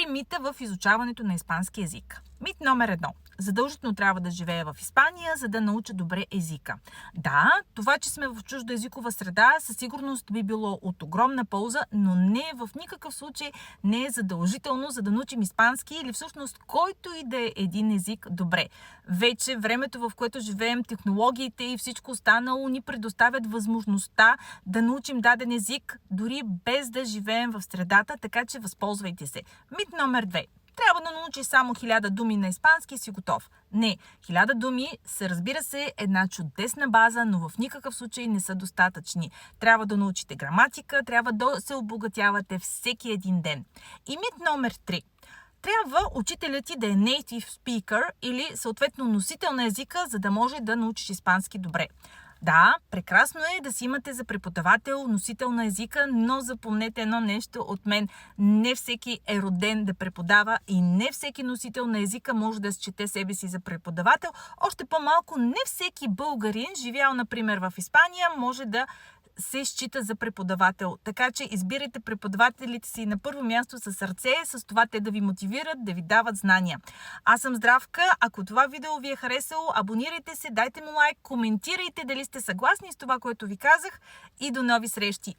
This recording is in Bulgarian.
мита в изучаването на испански език. Мит номер 1. Задължително трябва да живея в Испания, за да науча добре езика. Да, това, че сме в чуждоезикова среда, със сигурност би било от огромна полза, но не в никакъв случай не е задължително, за да научим испански или всъщност който и да е един език добре. Вече времето, в което живеем, технологиите и всичко останало ни предоставят възможността да научим даден език, дори без да живеем в средата, така че възползвайте се. Мит номер 2. Трябва да научиш само 1000 думи на испански и си готов. Не, 1000 думи са, разбира се, една чудесна база, но в никакъв случай не са достатъчни. Трябва да научите граматика, трябва да се обогатявате всеки един ден. И мит номер 3. Трябва учителят ти да е native speaker или съответно носител на езика, за да може да научиш испански добре. Да, прекрасно е да си имате за преподавател, носител на езика, но запомнете едно нещо от мен. Не всеки е роден да преподава и не всеки носител на езика може да счете себе си за преподавател. Още по-малко не всеки българин, живял, например, в Испания, може да се счита за преподавател. Така че избирайте преподавателите си на първо място със сърце, с това те да ви мотивират, да ви дават знания. Аз съм Здравка. Ако това видео ви е харесало, абонирайте се, дайте му лайк, коментирайте дали сте съгласни с това, което ви казах и до нови срещи.